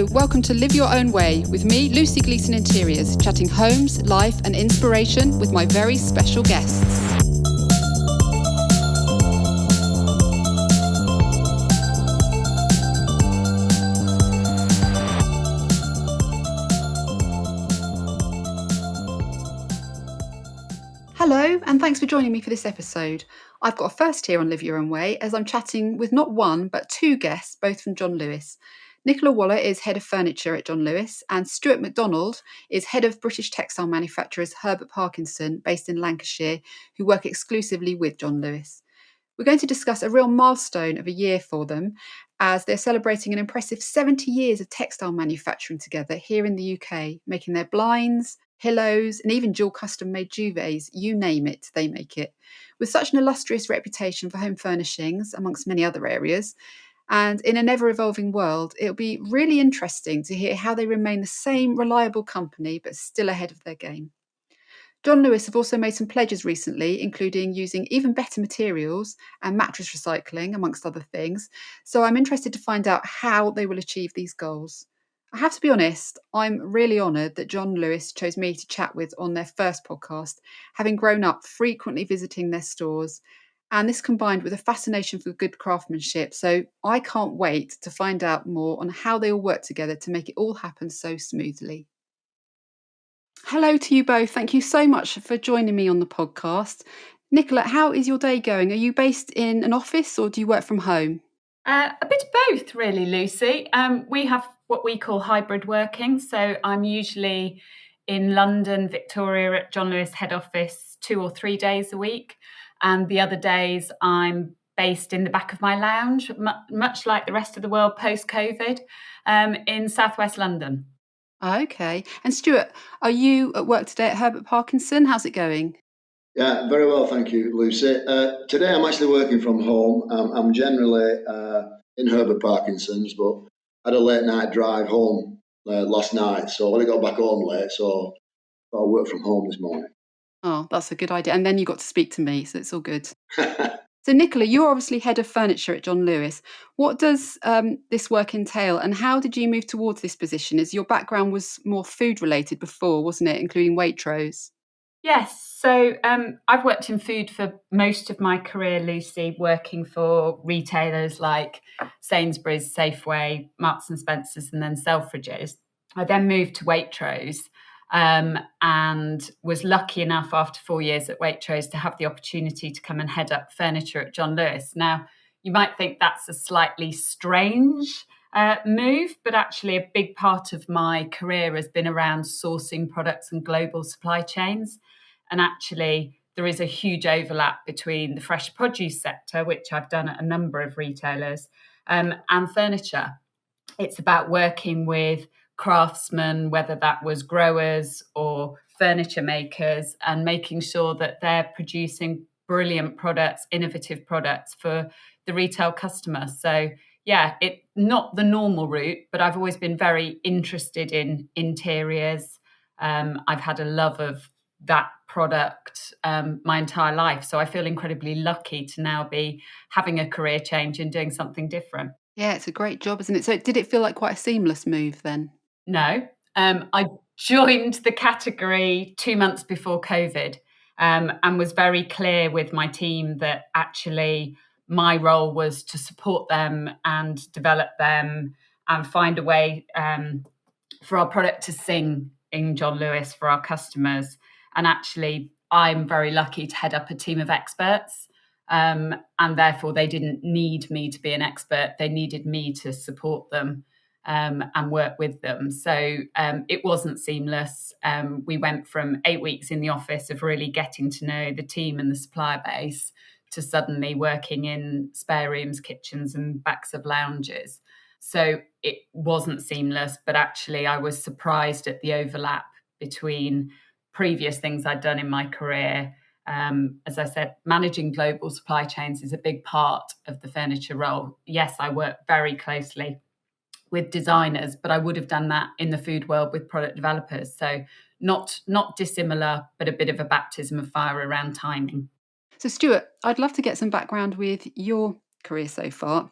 Hello, welcome to Live Your Own Way with me, Lucy Gleeson Interiors, chatting homes, life and inspiration with my very special guests. Hello, and thanks for joining me for this episode. I've got a first here on Live Your Own Way as I'm chatting with not one, but two guests, both from Joh Lewis. Nicola is head of furniture at Joh Lewis, and Stuart McDonald is head of British textile manufacturers Herbert Parkinson, based in Lancashire, who work exclusively with Joh Lewis. We're going to discuss a real milestone of a year for them, as they're celebrating an impressive 70 years of textile manufacturing together here in the UK, making their blinds, pillows, and even dual custom-made duvets, you name it, they make it. With such an illustrious reputation for home furnishings, amongst many other areas, and in an ever-evolving world, it'll be really interesting to hear how they remain the same reliable company, but still ahead of their game. Joh Lewis have also made some pledges recently, including using even better materials and mattress recycling, amongst other things. So I'm interested to find out how they will achieve these goals. I have to be honest, I'm really honoured that Joh Lewis chose me to chat with on their first podcast, having grown up frequently visiting their stores. And this combined with a fascination for good craftsmanship. So I can't wait to find out more on how they all work together to make it all happen so smoothly. Hello to you both. Thank you so much for joining me on the podcast. Nicola, how is your day going? Are you based in an office or do you work from home? A bit of both, really, Lucy. We have what we call hybrid working. So I'm usually in London, Victoria, at Joh Lewis head office 2 or 3 days a week. And the other days I'm based in the back of my lounge, much like the rest of the world post-COVID, in southwest London. Okay. And Stuart, are you at work today at Herbert Parkinson? How's it going? Yeah, very well, thank you, Lucy. Today I'm actually working from home. I'm generally in Herbert Parkinson's, but had a late night drive home last night, so I only got back home late, so I work from home this morning. Oh, that's a good idea. And then you got to speak to me, so it's all good. So Nicola, you're obviously head of furniture at Joh Lewis. What does this work entail and how did you move towards this position? As your background was more food related before, wasn't it, including Waitrose? Yes, so I've worked in food for most of my career, Lucy, working for retailers like Sainsbury's, Safeway, Marks and Spencer's, and then Selfridges. I then moved to Waitrose and was lucky enough after 4 years at Waitrose to have the opportunity to come and head up furniture at Joh Lewis. Now, you might think that's a slightly strange move, but actually a big part of my career has been around sourcing products and global supply chains. And actually, there is a huge overlap between the fresh produce sector, which I've done at a number of retailers, and furniture. It's about working with craftsmen, whether that was growers or furniture makers, and making sure that they're producing brilliant products, innovative products for the retail customer. So yeah, it's not the normal route, but I've always been very interested in interiors. I've had a love of that product my entire life. So I feel incredibly lucky to now be having a career change and doing something different. Yeah, it's a great job, isn't it? So did it feel like quite a seamless move then? No, I joined the category 2 months before COVID and was very clear with my team that actually my role was to support them and develop them and find a way for our product to sing in Joh Lewis for our customers. And actually, I'm very lucky to head up a team of experts. And therefore, they didn't need me to be an expert. They needed me to support them and work with them. So it wasn't seamless. We went from 8 weeks in the office of really getting to know the team and the supplier base to suddenly working in spare rooms, kitchens, and backs of lounges. So it wasn't seamless, but actually I was surprised at the overlap between previous things I'd done in my career. As I said, managing global supply chains is a big part of the furniture role. Yes, I work very closely with designers, but I would have done that in the food world with product developers. So not dissimilar, but a bit of a baptism of fire around timing. So Stuart, I'd love to get some background with your career so far.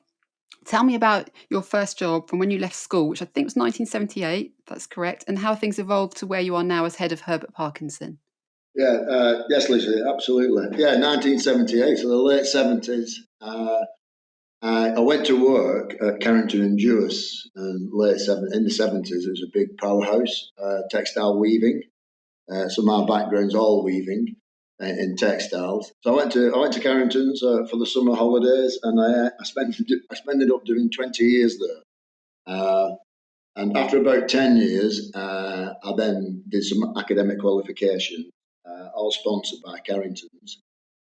Tell me about your first job from when you left school, which I think was 1978, if that's correct, and how things evolved to where you are now as head of Herbert Parkinson. Yes, Lucy, absolutely. Yeah, 1978, so the late 70s. I went to work at Carrington and Jewis in the 70s. It was a big powerhouse, textile weaving. So my background's all weaving in textiles. So I went to Carrington's for the summer holidays, and I ended up doing 20 years there. And after about 10 years, I then did some academic qualification, all sponsored by Carrington's.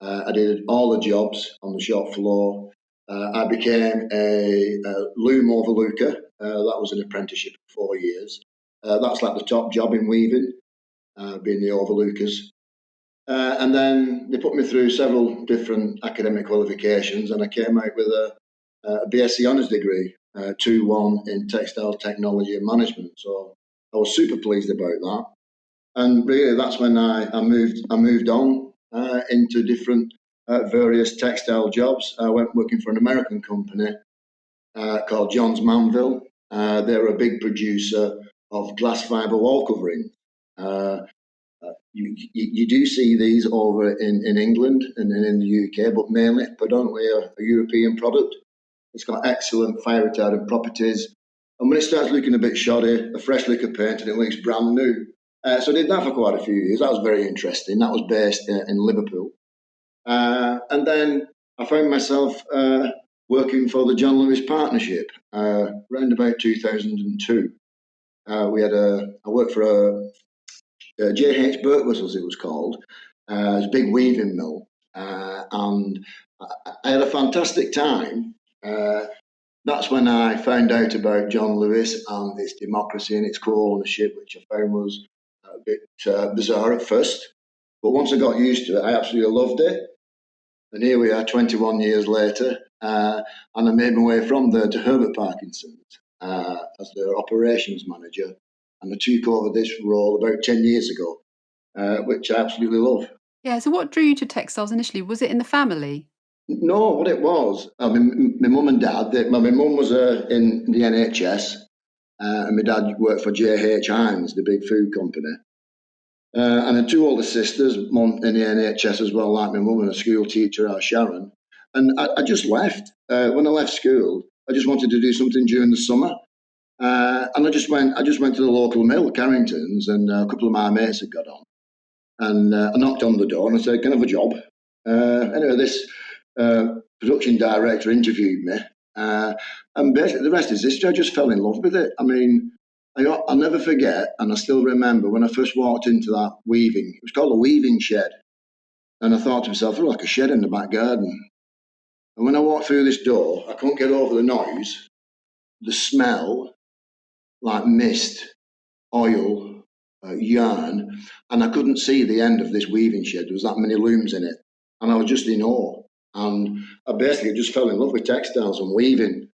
I did all the jobs on the shop floor. I became a loom overlooker. That was an apprenticeship for 4 years. That's like the top job in weaving, being the overlookers. And then they put me through several different academic qualifications, and I came out with a BSc honours degree, 2-1 in textile technology and management. So I was super pleased about that. And really, that's when I moved on into different various textile jobs. I went working for an American company called Johns Manville. They're a big producer of glass fibre wall covering. You do see these over in England and in the UK, but mainly predominantly a European product. It's got excellent fire retardant properties. And when it starts looking a bit shoddy, a fresh lick of paint and it looks brand new. So I did that for quite a few years. That was very interesting. That was based in Liverpool. And then I found myself working for the Joh Lewis partnership around about 2002. I worked for J.H. Birtwas, as it was called. It was a big weaving mill. And I had a fantastic time. That's when I found out about Joh Lewis and its democracy and its co-ownership, which I found was a bit bizarre at first. But once I got used to it, I absolutely loved it. And here we are 21 years later, and I made my way from there to Herbert Parkinson as their operations manager. And I took over this role about 10 years ago, which I absolutely love. Yeah, so what drew you to textiles initially? Was it in the family? No, what it was, I mean, my mum and dad, my mum was in the NHS, and my dad worked for J.H. Hines, the big food company. And I had two older sisters, mum in the NHS as well, like my mum and a school teacher, Sharon. And I just left. When I left school, I just wanted to do something during the summer. And I just went to the local mill, Carrington's, and a couple of my mates had got on. And I knocked on the door and I said, "Can I have a job?" Anyway, this production director interviewed me, and basically the rest is history. I just fell in love with it. I mean, I'll never forget, and I still remember when I first walked into that weaving. It was called a weaving shed, and I thought to myself, "Oh, like a shed in the back garden." And when I walked through this door, I couldn't get over the noise, the smell, like mist, oil, yarn, and I couldn't see the end of this weaving shed. There was that many looms in it, and I was just in awe. And I basically just fell in love with textiles and weaving.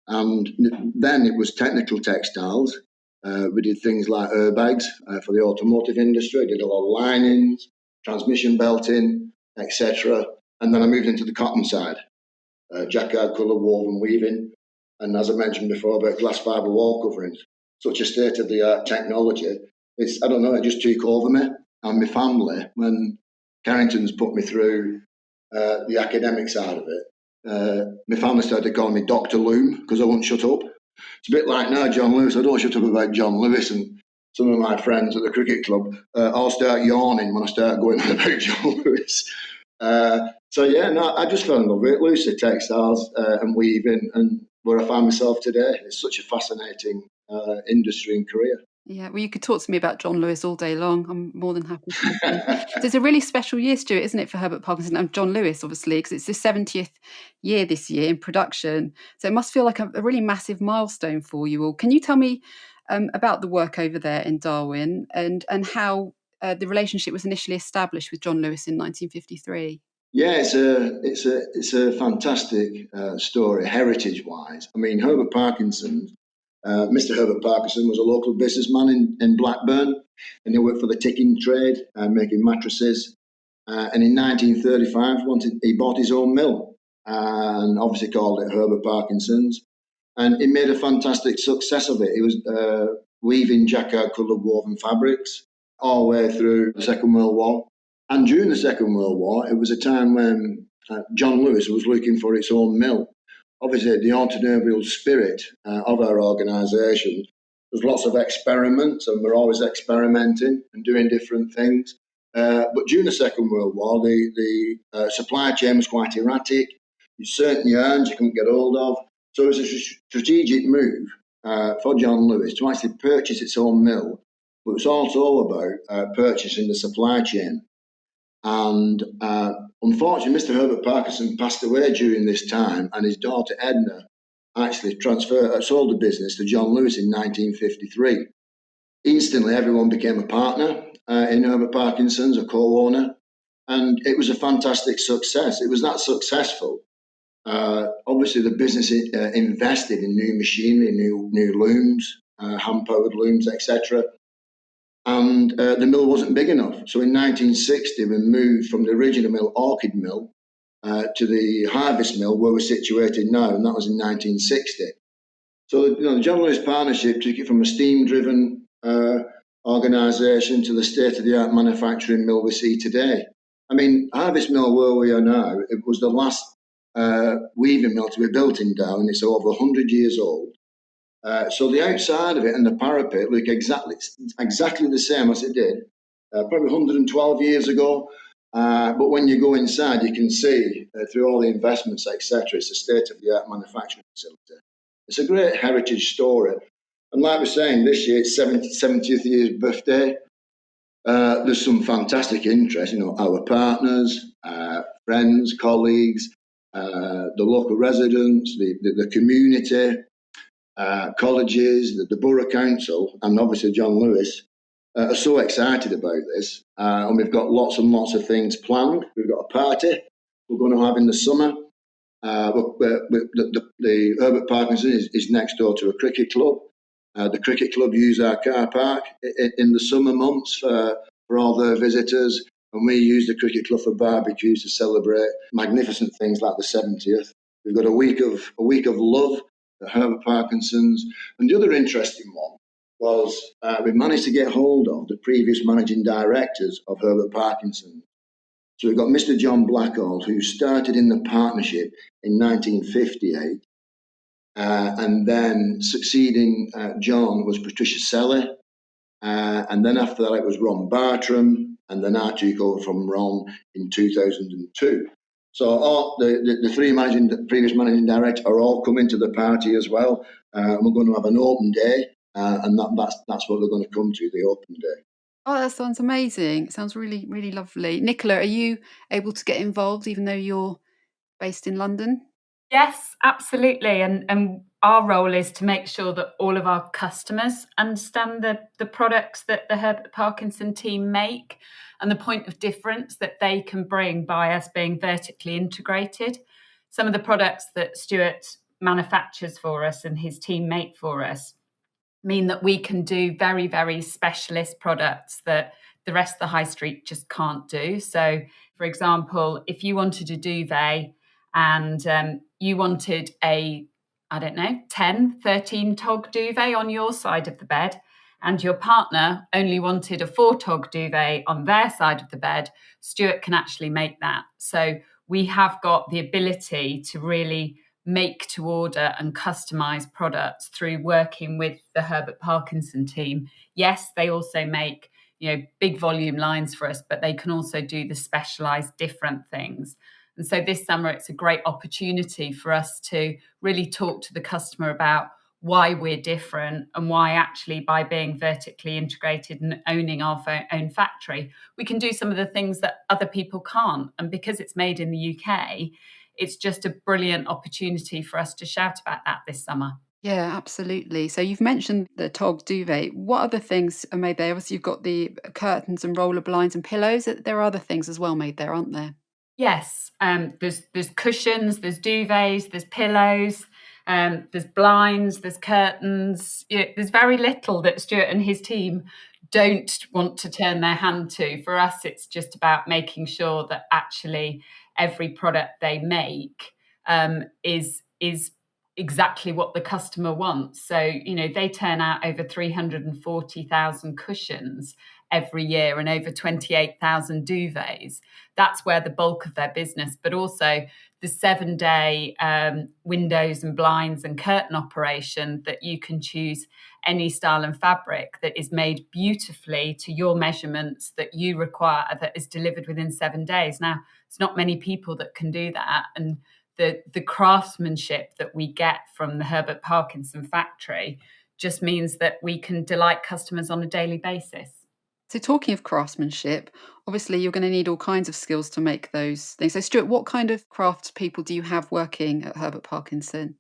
And then it was technical textiles. We did things like airbags for the automotive industry. I did a lot of linings, transmission belting, etc. And then I moved into the cotton side, jacquard colour woven weaving. And as I mentioned before about glass fibre wall coverings, such a state-of-the-art technology. I don't know, it just took over me and my family when Carrington's put me through the academic side of it. My family started calling me Dr. Loom because I wouldn't shut up. It's a bit like now, Joh Lewis. I don't shut up about Joh Lewis, and some of my friends at the cricket club all start yawning when I start going on about Joh Lewis. I just fell in love with it. Lucy textiles and weaving, and where I find myself today. It's such a fascinating industry and career. Yeah, well, you could talk to me about Joh Lewis all day long. I'm more than happy to listen. So it's a really special year, Stuart, isn't it, for Herbert Parkinson and Joh Lewis, obviously, because it's the 70th year this year in production. So it must feel like a really massive milestone for you all. Can you tell me about the work over there in Darwin and how the relationship was initially established with Joh Lewis in 1953? Yeah, it's a fantastic story, heritage-wise. I mean, Mr. Herbert Parkinson was a local businessman in Blackburn, and he worked for the ticking trade, making mattresses. And in 1935, he bought his own mill, and obviously called it Herbert Parkinson's. And he made a fantastic success of it. He was weaving jacquard-coloured woven fabrics all the way through the Second World War. And during the Second World War, it was a time when Joh Lewis was looking for its own mill. Obviously, the entrepreneurial spirit of our organisation, there's lots of experiments, and we're always experimenting and doing different things. But during the Second World War, the supply chain was quite erratic. Certain yarns you couldn't get hold of. So it was a strategic move for Joh Lewis to actually purchase its own mill, but it's also about purchasing the supply chain. And unfortunately, Mr. Herbert Parkinson passed away during this time, and his daughter Edna actually sold the business to Joh Lewis in 1953. Instantly, everyone became a partner in Herbert Parkinson's, a co-owner, and it was a fantastic success. It was that successful. Obviously, the business invested in new machinery, new looms, hand-powered looms, etc. And the mill wasn't big enough. So in 1960, we moved from the original mill, Orchid Mill, to the Harvest Mill, where we're situated now, and that was in 1960. So the Joh Lewis Partnership took it from a steam-driven organisation to the state-of-the-art manufacturing mill we see today. I mean, Harvest Mill, where we are now, it was the last weaving mill to be built in Down. It's over 100 years old. So the outside of it and the parapet look exactly the same as it did probably 112 years ago. But when you go inside, you can see through all the investments, etc., it's a state-of-the-art manufacturing facility. It's a great heritage story. And like we're saying, this year it's 70th year's birthday. There's some fantastic interest, our partners, friends, colleagues, the local residents, the community, colleges, the borough council, and obviously Joh Lewis are so excited about this. And we've got lots and lots of things planned. We've got a party we're going to have in the summer. The Herbert Parkinson is next door to a cricket club. The cricket club use our car park in the summer months for all their visitors, and we use the cricket club for barbecues to celebrate magnificent things like the 70th. We've got a week of love at Herbert Parkinson's, and the other interesting one was we managed to get hold of the previous managing directors of Herbert Parkinson. So we've got Mr. John Blackall, who started in the partnership in 1958. And then succeeding John was Patricia Selley. And then after that, it was Ron Bartram. And then I took over from Ron in 2002. So all the three previous managing directors are all coming to the party as well. And we're going to have an open day. And that's what they're going to come to, the open day. Oh, that sounds amazing. It sounds really, really lovely. Nicola, are you able to get involved even though you're based in London? Yes, absolutely. And our role is to make sure that all of our customers understand the products that the Herbert Parkinson team make and the point of difference that they can bring by us being vertically integrated. Some of the products that Stuart manufactures for us and his team make for us mean that we can do very, very specialist products that the rest of the high street just can't do. So, for example, if you wanted a duvet and you wanted a, 10, 13 tog duvet on your side of the bed, and your partner only wanted a 4 tog duvet on their side of the bed, Stuart can actually make that. So we have got the ability to really make to order and customize products through working with the Herbert Parkinson team. Yes, they also make big volume lines for us, but they can also do the specialized different things. And so this summer, it's a great opportunity for us to really talk to the customer about why we're different and why actually by being vertically integrated and owning our own factory, we can do some of the things that other people can't. And because it's made in the UK, it's just a brilliant opportunity for us to shout about that this summer. Yeah, absolutely. So you've mentioned the tog duvet. What other things are made there? Obviously, you've got the curtains and roller blinds and pillows. There are other things as well made there, aren't there? Yes, there's cushions, there's duvets, there's pillows, there's blinds, there's curtains. There's very little that Stuart and his team don't want to turn their hand to. For us, it's just about making sure that actually every product they make is exactly what the customer wants. So, they turn out over 340,000 cushions every year and over 28,000 duvets. That's where the bulk of their business, but also the 7-day windows and blinds and curtain operation that you can choose any style and fabric that is made beautifully to your measurements that you require, that is delivered within 7 days. Now, it's not many people that can do that. And the craftsmanship that we get from the Herbert Parkinson factory just means that we can delight customers on a daily basis. So talking of craftsmanship, obviously you're going to need all kinds of skills to make those things. So Stuart, what kind of crafts people do you have working at Herbert Parkinson?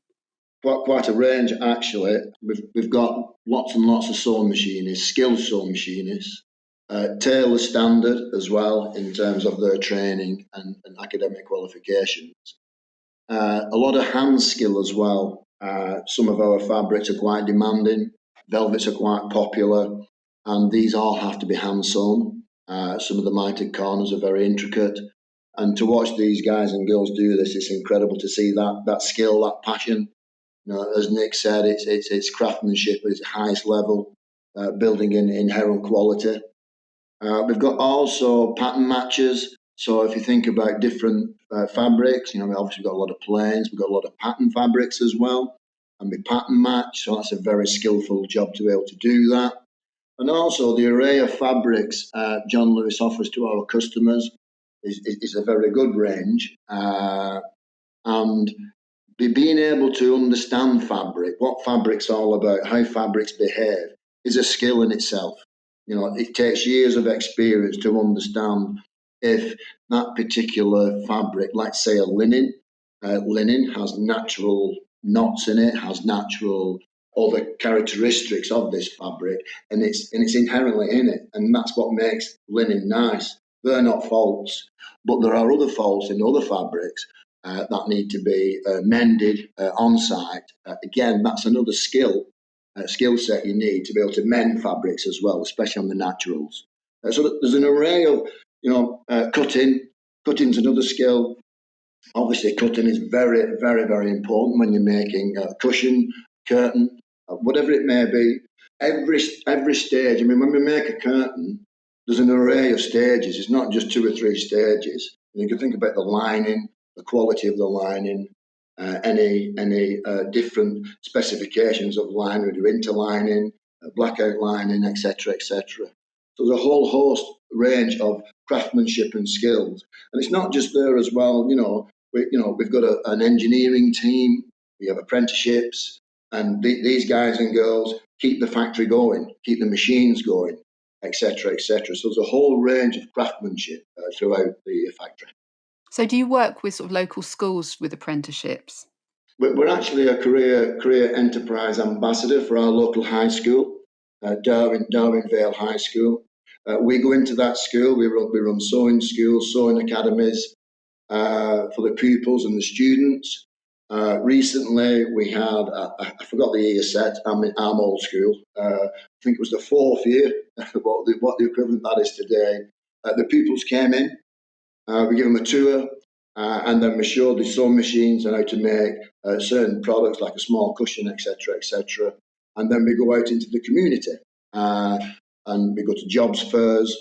Quite a range, actually. We've got lots and lots of sewing machinists, skilled sewing machinists, tailor standard as well in terms of their training and academic qualifications. A lot of hand skill as well. Some of our fabrics are quite demanding, velvets are quite popular, and these all have to be hand sewn. Some of the mitered corners are very intricate. And to watch these guys and girls do this, it's incredible to see that skill, that passion. As Nick said, it's craftsmanship at its highest level, building in inherent quality. We've got also pattern matches. So if you think about different fabrics, we obviously got a lot of plains, we've got a lot of pattern fabrics as well, and we pattern match. So that's a very skillful job to be able to do that. And also the array of fabrics Joh Lewis offers to our customers is a very good range. And being able to understand fabric, what fabric's all about, how fabrics behave, is a skill in itself. It takes years of experience to understand if that particular fabric, let's say a linen has natural knots in it, has natural other characteristics of this fabric, and it's inherently in it, and that's what makes linen nice. They're not faults, but there are other faults in other fabrics that need to be mended on site. Again, that's another skill set you need to be able to mend fabrics as well, especially on the naturals. So there's an array of, cutting. Cutting's another skill. Obviously, cutting is very, very, very important when you're making a cushion, curtain, whatever it may be. Every stage. When we make a curtain, there's an array of stages. It's not just 2 or 3 stages. You can think about the lining, the quality of the lining, any different specifications of lining, we do interlining, blackout lining, etc., etc. So there's a whole host range of craftsmanship and skills, and it's not just there as well. We've got an engineering team, we have apprenticeships, and these guys and girls keep the factory going, keep the machines going, etc., etc. So there's a whole range of craftsmanship throughout the factory. So do you work with sort of local schools with apprenticeships? We're actually a career enterprise ambassador for our local high school, Darwin Vale High School. We go into that school, we run sewing schools, sewing academies for the pupils and the students. Recently we had, I forgot the year set, I'm old school, I think it was the 4th year, what the equivalent that is today. The pupils came in, we give them a tour, and then we show the sewing machines and how to make certain products like a small cushion, etc., etc. And then we go out into the community and we go to jobs fairs,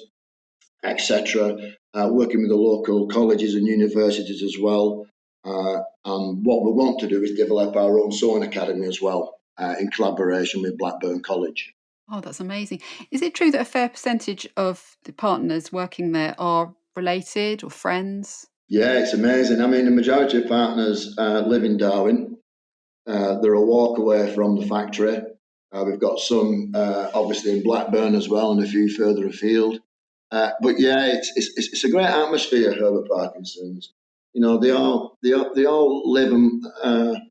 etc., working with the local colleges and universities as well. And what we want to do is develop our own sewing academy as well, in collaboration with Blackburn College. Oh, that's amazing. Is it true that a fair percentage of the partners working there are related or friends? Yeah, it's amazing. The majority of partners live in Darwin. They're a walk away from the factory. We've got some obviously in Blackburn as well, and a few further afield. But yeah, it's a great atmosphere at Herbert Parkinson's. They all live in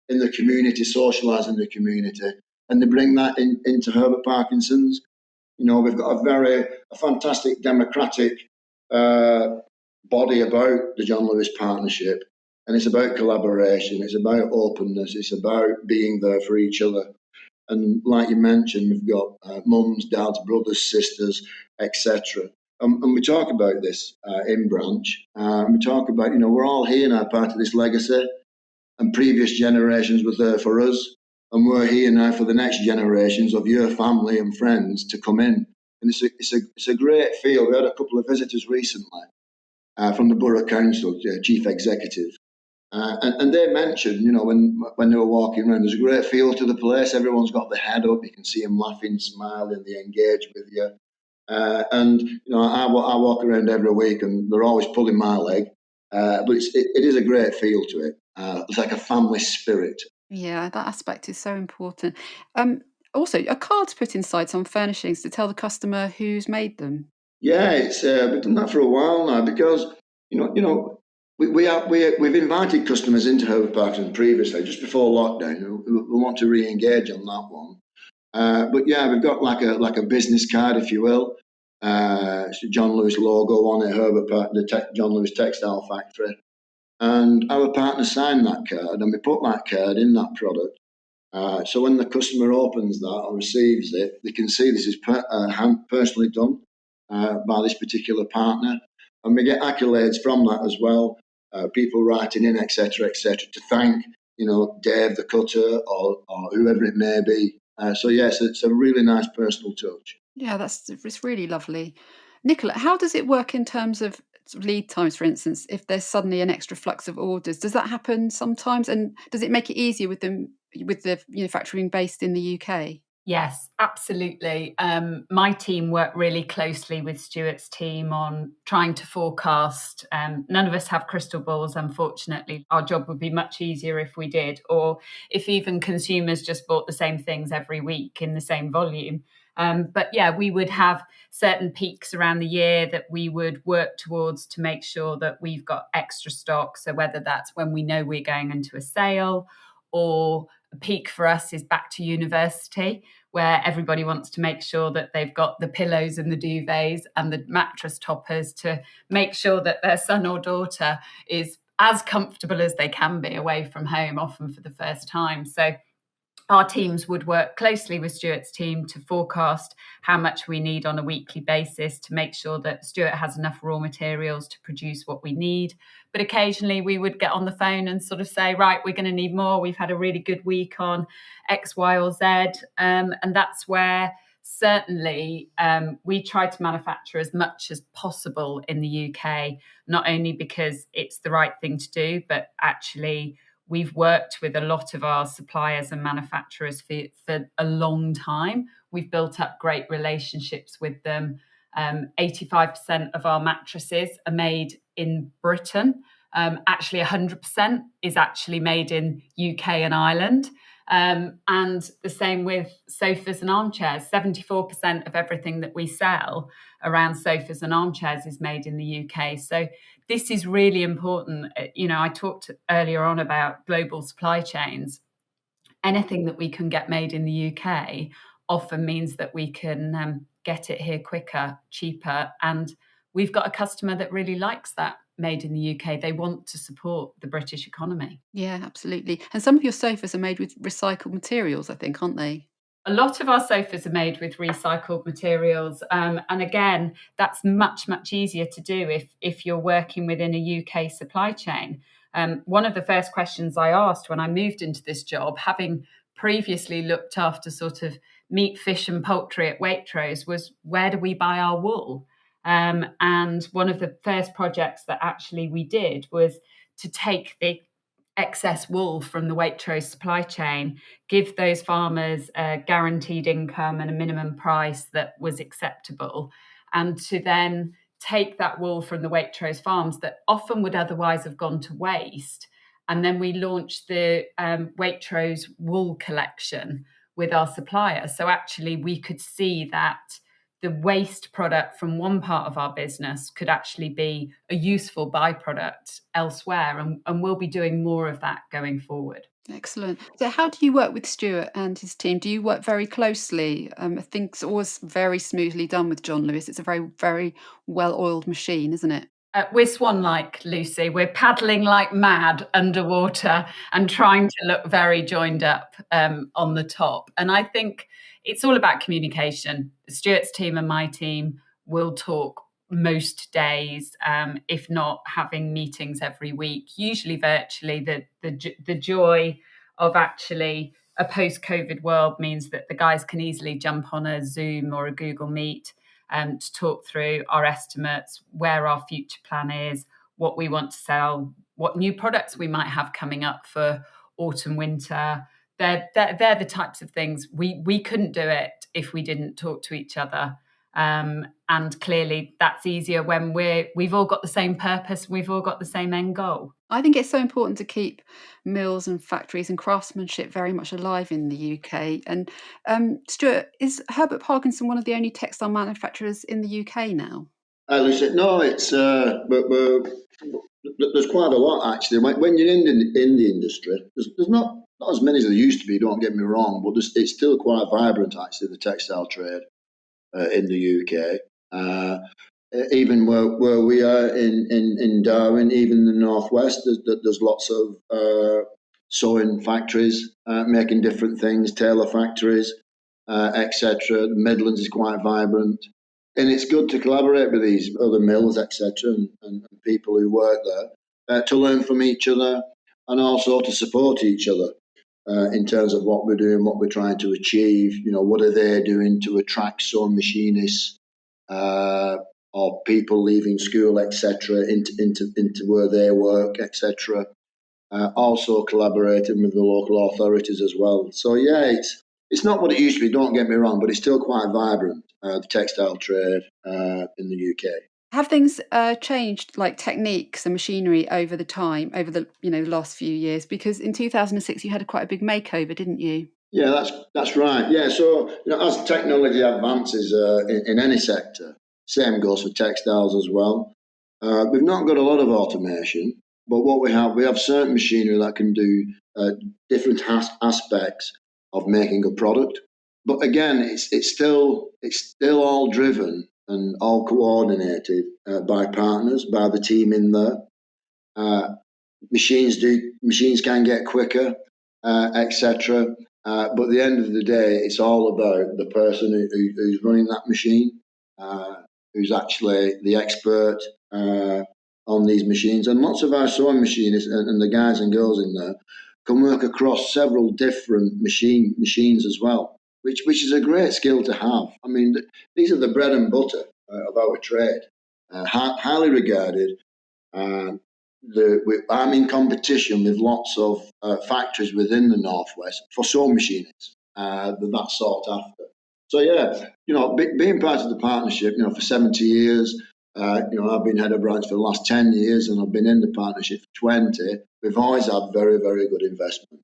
the community, socialise in the community, and they bring that into Herbert Parkinson's. We've got a fantastic democratic body about the Joh Lewis partnership, and it's about collaboration, it's about openness, it's about being there for each other. And like you mentioned, we've got mums, dads, brothers, sisters, etc. And we talk about this in branch. We talk about, we're all here now, part of this legacy. and previous generations were there for us. And we're here now for the next generations of your family and friends to come in. And it's a great feel. We had a couple of visitors recently from the Borough Council, Chief Executive. And they mentioned, when they were walking around, there's a great feel to the place. Everyone's got their head up. You can see them laughing, smiling, they engage with you. I walk around every week and they're always pulling my leg. But it is a great feel to it. It's like a family spirit. Yeah, that aspect is so important. Also, are cards put inside some furnishings to tell the customer who's made them? Yeah, we've done that for a while now because we've invited customers into Herbert Parkinson previously, just before lockdown. We want to re-engage on that one. But yeah, we've got like a business card, if you will. It's the Joh Lewis logo on it, Herbert Park, Joh Lewis Textile Factory. And our partner signed that card, and we put that card in that product. So when the customer opens that or receives it, they can see this is personally done by this particular partner. And we get accolades from that as well. People writing in, etc., to thank, Dave the cutter or whoever it may be. So yes, it's a really nice personal touch. Yeah, it's really lovely. Nicola, how does it work in terms of sort of lead times, for instance, if there's suddenly an extra flux of orders? Does that happen sometimes? And does it make it easier with the factory being based in the UK? Yes, absolutely. My team worked really closely with Stuart's team on trying to forecast. None of us have crystal balls, unfortunately. Our job would be much easier if we did, or if even consumers just bought the same things every week in the same volume. But yeah, we would have certain peaks around the year that we would work towards to make sure that we've got extra stock. So whether that's when we know we're going into a sale, or a peak for us is back to university, where everybody wants to make sure that they've got the pillows and the duvets and the mattress toppers to make sure that their son or daughter is as comfortable as they can be away from home, often for the first time. So our teams would work closely with Stuart's team to forecast how much we need on a weekly basis to make sure that Stuart has enough raw materials to produce what we need. But occasionally we would get on the phone and sort of say, right, we're going to need more. We've had a really good week on X, Y, or Z. And that's where certainly we try to manufacture as much as possible in the UK, not only because it's the right thing to do, but actually we've worked with a lot of our suppliers and manufacturers for a long time. We've built up great relationships with them. 85% of our mattresses are made in Britain. Actually, 100% is actually made in UK and Ireland. And the same with sofas and armchairs. 74% of everything that we sell around sofas and armchairs is made in the UK. So this is really important. I talked earlier on about global supply chains. Anything that we can get made in the UK often means that we can get it here quicker, cheaper. And we've got a customer that really likes that made in the UK. They want to support the British economy. Yeah, absolutely. And some of your sofas are made with recycled materials, I think, aren't they? A lot of our sofas are made with recycled materials. And again, that's much, much easier to do if you're working within a UK supply chain. One of the first questions I asked when I moved into this job, having previously looked after sort of meat, fish, and poultry at Waitrose, was where do we buy our wool? And one of the first projects that actually we did was to take the excess wool from the Waitrose supply chain, give those farmers a guaranteed income and a minimum price that was acceptable, and to then take that wool from the Waitrose farms that often would otherwise have gone to waste. And then we launched the Waitrose wool collection with our supplier. So actually we could see that the waste product from one part of our business could actually be a useful byproduct elsewhere. And we'll be doing more of that going forward. Excellent. So how do you work with Stuart and his team? Do you work very closely? I think it's always very smoothly done with Joh Lewis. It's a very, very well-oiled machine, isn't it? We're swan-like, Lucy. We're paddling like mad underwater and trying to look very joined up on the top. And I think it's all about communication. Stuart's team and my team will talk most days, if not having meetings every week, usually virtually. The joy of actually a post-COVID world means that the guys can easily jump on a Zoom or a Google Meet to talk through our estimates, where our future plan is, what we want to sell, what new products we might have coming up for autumn, winter. They're the types of things we couldn't do it if we didn't talk to each other. And clearly that's easier when we've all got the same purpose, we've all got the same end goal. I think it's so important to keep mills and factories and craftsmanship very much alive in the UK. And Stuart, is Herbert Parkinson one of the only textile manufacturers in the UK now? Lucy, no, it's there's quite a lot actually. When you're in the industry, there's not as many as there used to be. Don't get me wrong, but it's still quite vibrant actually. The textile trade in the UK, even where we are in Darwin, even in the northwest, there's lots of sewing factories making different things, tailor factories, etc. The Midlands is quite vibrant. And it's good to collaborate with these other mills, etc., and people who work there to learn from each other and also to support each other in terms of what we're doing, what we're trying to achieve. You know, what are they doing to attract sewing machinists or people leaving school, etc., into where they work, etc. Also collaborating with the local authorities as well. So yeah, it's not what it used to be. Don't get me wrong, but it's still quite vibrant. The textile trade in the UK. Have things changed, like techniques and machinery over the last few years? Because in 2006 you had quite a big makeover, didn't you? Yeah, that's right. Yeah, so as technology advances in any sector, same goes for textiles as well. We've not got a lot of automation, but what we have certain machinery that can do different aspects of making a product. But again, it's still all driven and all coordinated by partners, by the team in there. Uh, machines can get quicker, etc. But at the end of the day, it's all about the person who's running that machine, who's actually the expert on these machines. And lots of our sewing machinists and the guys and girls in there can work across several different machines as well, which is a great skill to have. I mean, these are the bread and butter of our trade, highly regarded. I'm in competition with lots of factories within the northwest for sewing machines that's sought after. So yeah, being part of the partnership, for 70 years, I've been head of branch for the last 10 years, and I've been in the partnership for 20. We've always had very, very good investment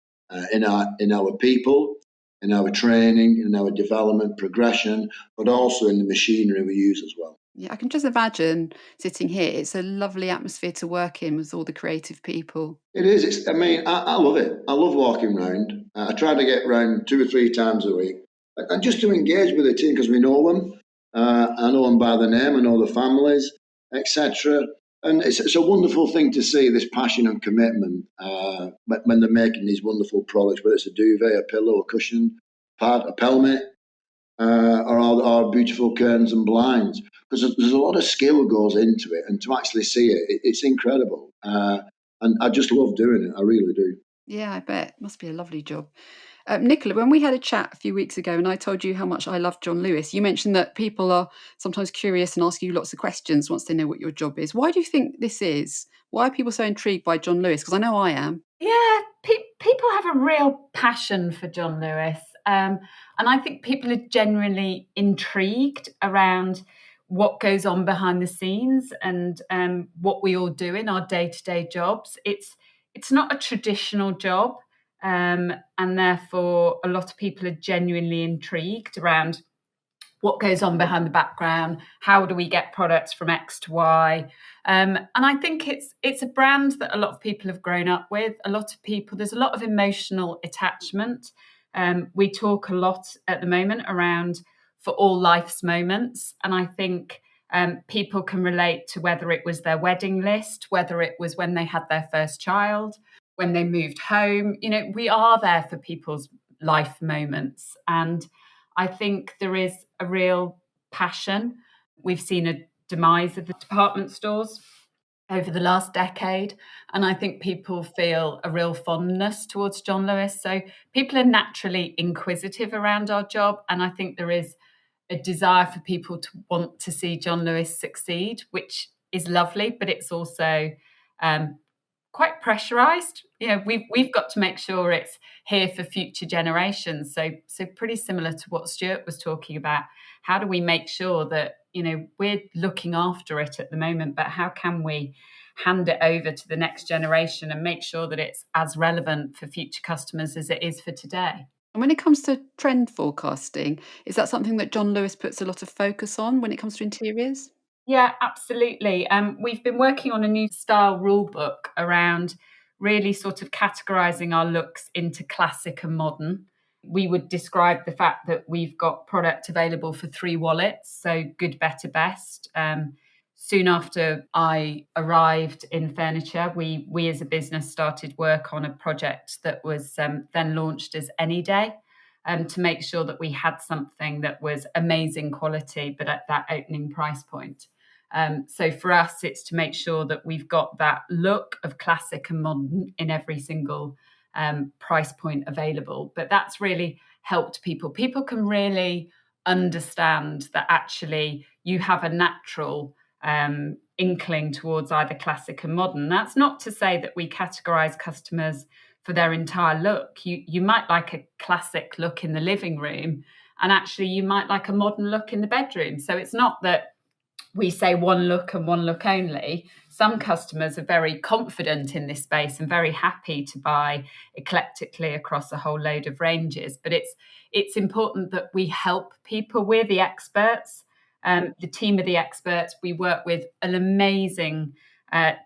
in our people, in our training, in our development progression, but also in the machinery we use as well. Yeah, I can just imagine sitting here. It's a lovely atmosphere to work in with all the creative people. It is. I love it. I love walking around. I try to get around 2 or 3 times a week, and just to engage with the team because we know them. I know them by the name. I know the families, etc. And it's a wonderful thing to see this passion and commitment when they're making these wonderful products, whether it's a duvet, a pillow, a cushion, a pelmet, or beautiful curtains and blinds. Because there's a lot of skill goes into it, and to actually see it's incredible. And I just love doing it. I really do. Yeah, I bet. It must be a lovely job. Nicola, when we had a chat a few weeks ago and I told you how much I love Joh Lewis, you mentioned that people are sometimes curious and ask you lots of questions once they know what your job is. Why do you think this is? Why are people so intrigued by Joh Lewis? Because I know I am. Yeah, people have a real passion for Joh Lewis. And I think people are genuinely intrigued around what goes on behind the scenes and what we all do in our day-to-day jobs. It's not a traditional job, and therefore a lot of people are genuinely intrigued around what goes on behind the background. How do we get products from X to Y? And I think it's a brand that a lot of people have grown up with. There's a lot of emotional attachment. We talk a lot at the moment around for all life's moments, and I think people can relate to whether it was their wedding list, whether it was when they had their first child, when they moved home. We are there for people's life moments, and I think there is a real passion. We've seen a demise of the department stores over the last decade. And I think people feel a real fondness towards Joh Lewis. So people are naturally inquisitive around our job. And I think there is a desire for people to want to see Joh Lewis succeed, which is lovely, but it's also quite pressurized. We've got to make sure it's here for future generations. So pretty similar to what Stuart was talking about. How do we make sure that we're looking after it at the moment, but how can we hand it over to the next generation and make sure that it's as relevant for future customers as it is for today? And when it comes to trend forecasting, is that something that Joh Lewis puts a lot of focus on when it comes to interiors? Yeah, absolutely. We've been working on a new style rule book around really sort of categorizing our looks into classic and modern. We would describe the fact that we've got product available for 3 wallets, so good, better, best. Soon after I arrived in furniture, we as a business started work on a project that was then launched as Any Day, to make sure that we had something that was amazing quality, but at that opening price point. So for us, it's to make sure that we've got that look of classic and modern in every single price point available. But that's really helped people. People can really understand that actually you have a natural inkling towards either classic and modern. That's not to say that we categorize customers for their entire look. You might like a classic look in the living room, and actually you might like a modern look in the bedroom. So it's not that we say one look and one look only. Some customers are very confident in this space and very happy to buy eclectically across a whole load of ranges. But it's important that we help people. We're the experts, the team of the experts. We work with an amazing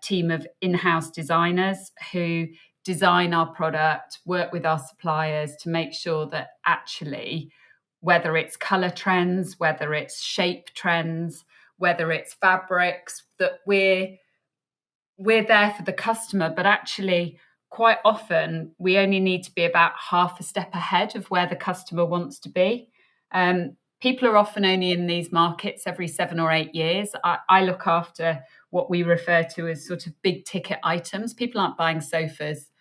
team of in-house designers who design our product, work with our suppliers to make sure that actually, whether it's color trends, whether it's shape trends, whether it's fabrics, that we're there for the customer, but actually quite often we only need to be about half a step ahead of where the customer wants to be. People are often only in these markets every 7 or 8 years. I look after what we refer to as sort of big ticket items. People aren't buying sofas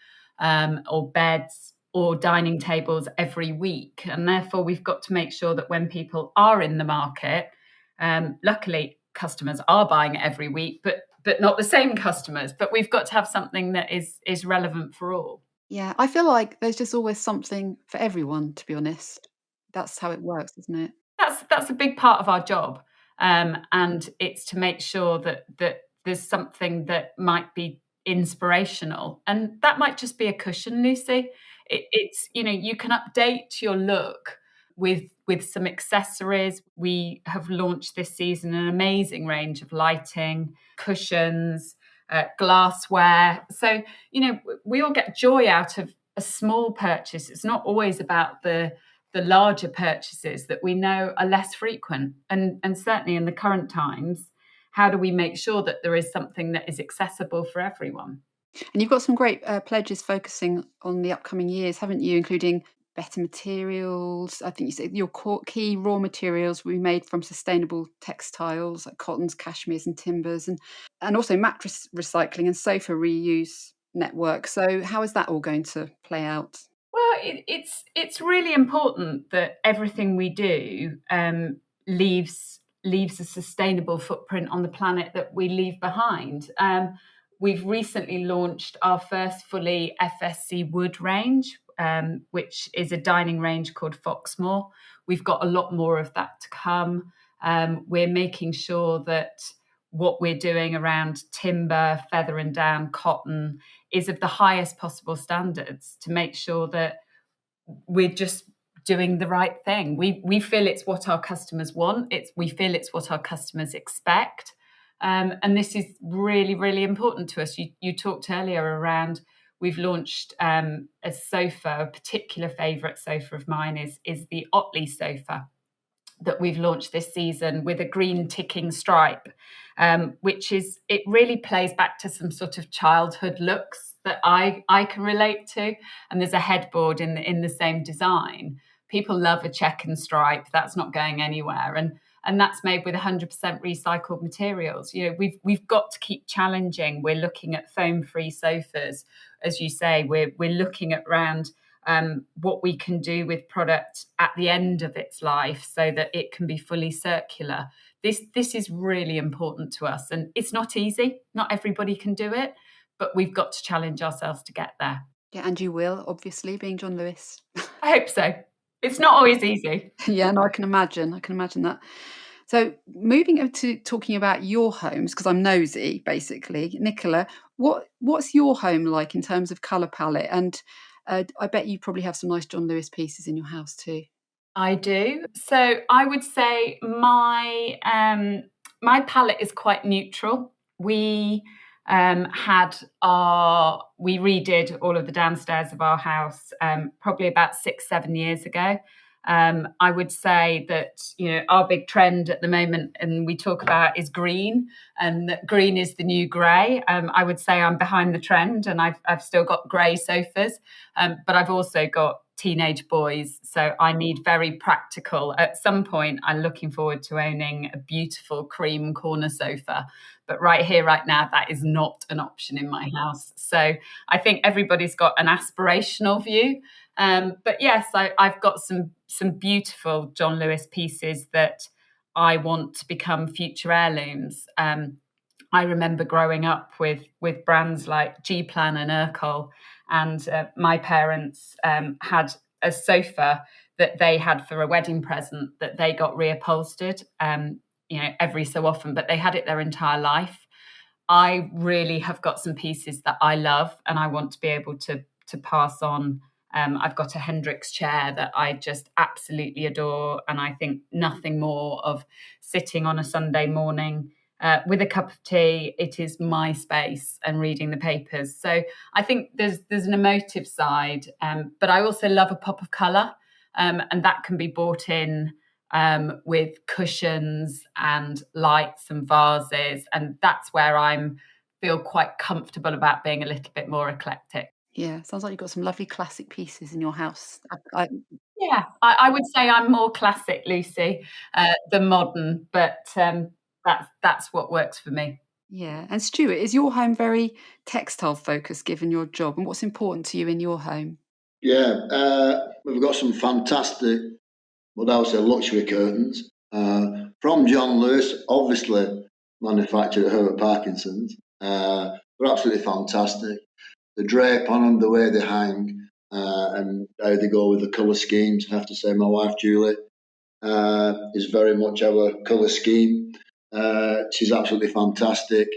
or beds or dining tables every week. And therefore, we've got to make sure that when people are in the market, luckily, customers are buying it every week, but not the same customers. But we've got to have something that is relevant for all. Yeah, I feel like there's just always something for everyone, to be honest. That's how it works, isn't it? That's a big part of our job, and it's to make sure that there's something that might be inspirational, and that might just be a cushion, Lucy. It's you can update your look with some accessories. We have launched this season an amazing range of lighting, cushions, glassware. So we all get joy out of a small purchase. It's not always about the larger purchases that we know are less frequent. And certainly in the current times, how do we make sure that there is something that is accessible for everyone? And you've got some great pledges focusing on the upcoming years, haven't you? Including better materials. I think you said your key raw materials will be made from sustainable textiles like cottons, cashmeres, and timbers, and also mattress recycling and sofa reuse network. So how is that all going to play out? Well, it's really important that everything we do leaves a sustainable footprint on the planet that we leave behind. We've recently launched our first fully FSC wood range, which is a dining range called Foxmore. We've got a lot more of that to come. We're making sure that what we're doing around timber, feather and down, cotton is of the highest possible standards to make sure that we're just doing the right thing. We feel it's what our customers want. We feel it's what our customers expect. And this is really, really important to us. You talked earlier around we've launched a sofa. A particular favourite sofa of mine is the Otley sofa that we've launched this season with a green ticking stripe, which it really plays back to some sort of childhood looks that I can relate to. And there's a headboard in the same design. People love a check and stripe. That's not going anywhere. And and that's made with 100% recycled materials. We've got to keep challenging. We're looking at foam-free sofas, as you say. We're looking at around what we can do with product at the end of its life so that it can be fully circular. This is really important to us, and it's not easy. Not everybody can do it, but we've got to challenge ourselves to get there. Yeah, and you will, obviously, being Joh Lewis. I hope so. It's not always easy. Yeah, no, I can imagine that. So moving over to talking about your homes, because I'm nosy, basically. Nicola, what's your home like in terms of colour palette? And I bet you probably have some nice Joh Lewis pieces in your house too. I do. So I would say my palette is quite neutral. We redid all of the downstairs of our house probably about 6-7 years ago. I would say that our big trend at the moment, and we talk about, is green, and that green is the new grey. I would say I'm behind the trend, and I've still got grey sofas, but I've also got teenage boys, so I need very practical. At some point, I'm looking forward to owning a beautiful cream corner sofa, but right here, right now, that is not an option in my house. So I think everybody's got an aspirational view. But yes, I've got some beautiful Joh Lewis pieces that I want to become future heirlooms. I remember growing up with brands like G-Plan and Urkel, and my parents had a sofa that they had for a wedding present that they got reupholstered, every so often, but they had it their entire life. I really have got some pieces that I love, and I want to be able to pass on. I've got a Hendrix chair that I just absolutely adore, and I think nothing more of sitting on a Sunday morning with a cup of tea. It is my space, and reading the papers. So I think there's an emotive side, but I also love a pop of colour, and that can be brought in with cushions and lights and vases, and that's where I'm feel quite comfortable about being a little bit more eclectic. Yeah, sounds like you've got some lovely classic pieces in your house. Yeah, I would say I'm more classic, Lucy, than modern, but that's what works for me. Yeah, and Stuart, is your home very textile focused given your job, and what's important to you in your home? Yeah, we've got some fantastic, what I would say, luxury curtains from Joh Lewis, obviously manufactured at Herbert Parkinson's. They're absolutely fantastic. The drape on them, the way they hang, and how they go with the colour schemes. I have to say, my wife Julie is very much our colour scheme. She's absolutely fantastic.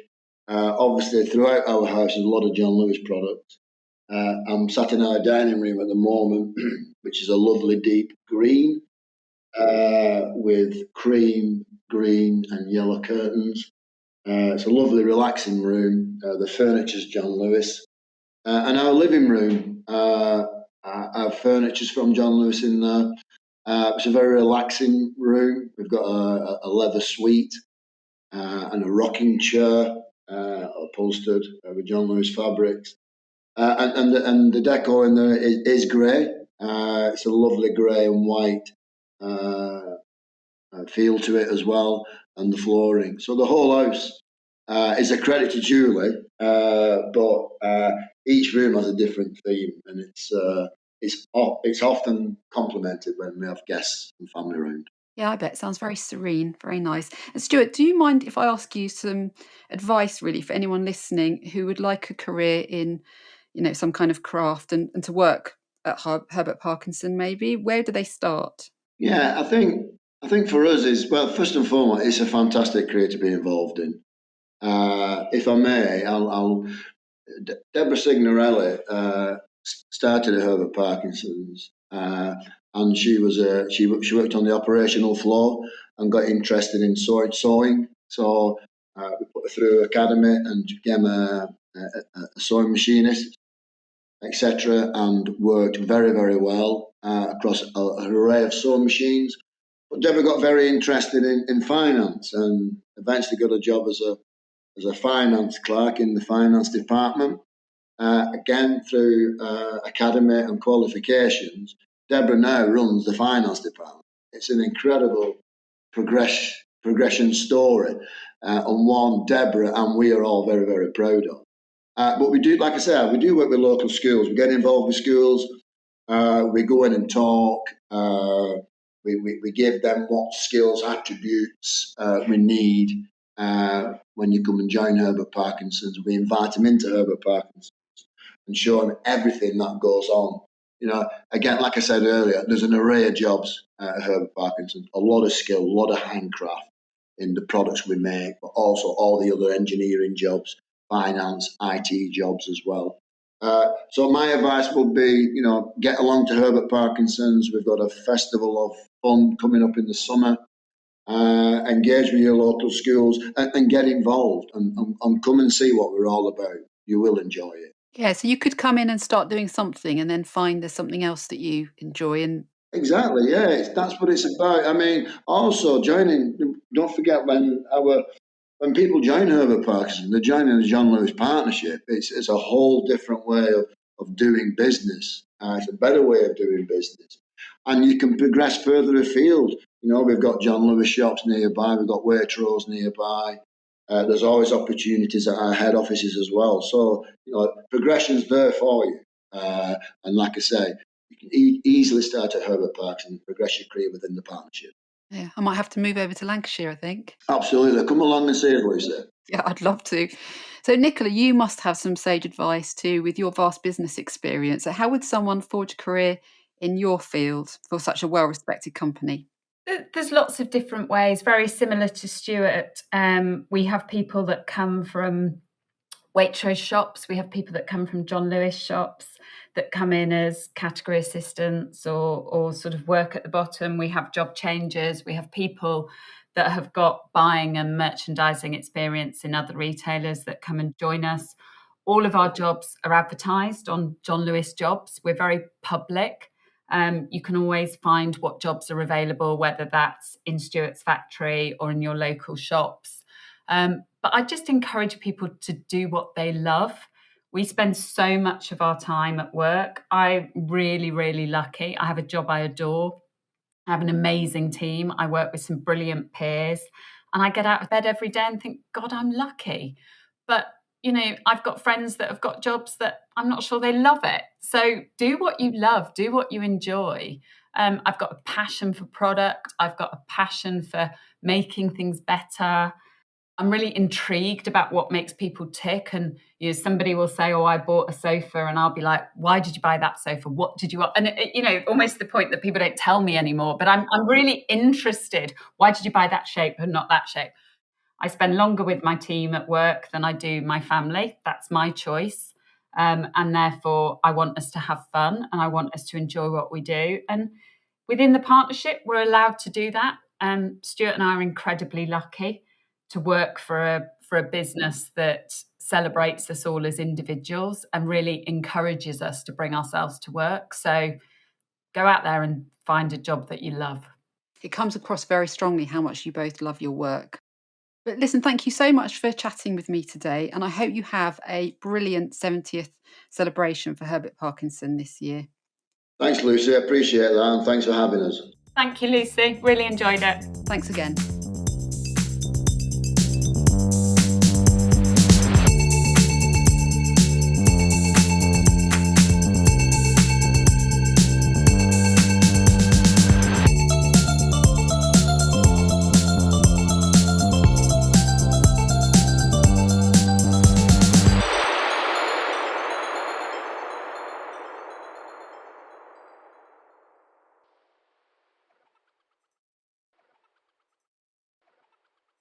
Obviously, throughout our house, there's a lot of Joh Lewis products. I'm sat in our dining room at the moment, which is a lovely deep green with cream, green, and yellow curtains. It's a lovely, relaxing room. The furniture's Joh Lewis. And our living room, our furniture's from Joh Lewis in there. It's a very relaxing room. We've got a leather suite and a rocking chair upholstered with Joh Lewis fabrics. And the decor in there is grey. It's a lovely grey and white feel to it as well, and the flooring. So the whole house is a credit to Julie, but each room has a different theme, and it's often complemented when we have guests and family around. Yeah, I bet. Sounds very serene, very nice. And Stuart, do you mind if I ask you some advice, really, for anyone listening who would like a career in, some kind of craft and to work at Herbert Parkinson, maybe? Where do they start? Yeah, I think for us is, well, first and foremost, it's a fantastic career to be involved in. If I may, Deborah Signorelli started at Herbert Parkinson's, and she worked on the operational floor and got interested in sewing. So we put her through academy and became a sewing machinist, etc., and worked very, very well across an array of sewing machines. But Deborah got very interested in finance and eventually got a job as a finance clerk in the finance department. Again, through academy and qualifications, Deborah now runs the finance department. It's an incredible progression story, and one Deborah and we are all very, very proud of. But we do, like I said, we do work with local schools. We get involved with schools. We go in and talk. We give them what skills, attributes we need when you come and join Herbert Parkinson's. We invite them into Herbert Parkinson's and show them everything that goes on. Again, like I said earlier, there's an array of jobs at Herbert Parkinson's, a lot of skill, a lot of handcraft in the products we make, but also all the other engineering jobs, finance, IT jobs as well. So my advice would be, get along to Herbert Parkinson's. We've got a festival of fun coming up in the summer. Engage with your local schools and get involved and come and see what we're all about. You will enjoy it. Yeah, so you could come in and start doing something and then find there's something else that you enjoy. And exactly, yeah, that's what it's about. I mean, also joining, don't forget when people join Herbert Parkinson, they're joining the Joh Lewis partnership. It's a whole different way of doing business. It's a better way of doing business. And you can progress further afield. We've got Joh Lewis shops nearby, we've got Waitrose nearby. There's always opportunities at our head offices as well. So, progression's there for you. And like I say, you can easily start at Herbert Parkinson and progress your career within the partnership. yeah, I might have to move over to Lancashire, I think. Absolutely. Come along and see us, Lucy. Yeah, I'd love to. So, Nicola, you must have some sage advice too with your vast business experience. So how would someone forge a career in your field for such a well-respected company? There's lots of different ways, very similar to Stuart. We have people that come from Waitrose shops. We have people that come from Joh Lewis shops that come in as category assistants or sort of work at the bottom. We have job changers. We have people that have got buying and merchandising experience in other retailers that come and join us. All of our jobs are advertised on Joh Lewis Jobs. We're very public. You can always find what jobs are available, whether that's in Stuart's factory or in your local shops. But I just encourage people to do what they love. We spend so much of our time at work. I'm really, really lucky. I have a job I adore. I have an amazing team. I work with some brilliant peers. And I get out of bed every day and think, God, I'm lucky. But I've got friends that have got jobs that I'm not sure they love it. So do what you love, do what you enjoy. I've got a passion for product. I've got a passion for making things better. I'm really intrigued about what makes people tick. And somebody will say, oh, I bought a sofa. And I'll be like, why did you buy that sofa? What did you want? And, almost the point that people don't tell me anymore. But I'm really interested. Why did you buy that shape and not that shape? I spend longer with my team at work than I do my family. That's my choice. And therefore, I want us to have fun and I want us to enjoy what we do. And within the partnership, we're allowed to do that. Stuart and I are incredibly lucky to work for a business that celebrates us all as individuals and really encourages us to bring ourselves to work. So go out there and find a job that you love. It comes across very strongly how much you both love your work. But listen, thank you so much for chatting with me today. And I hope you have a brilliant 70th celebration for Herbert Parkinson this year. Thanks, Lucy. I appreciate that. And thanks for having us. Thank you, Lucy. Really enjoyed it. Thanks again.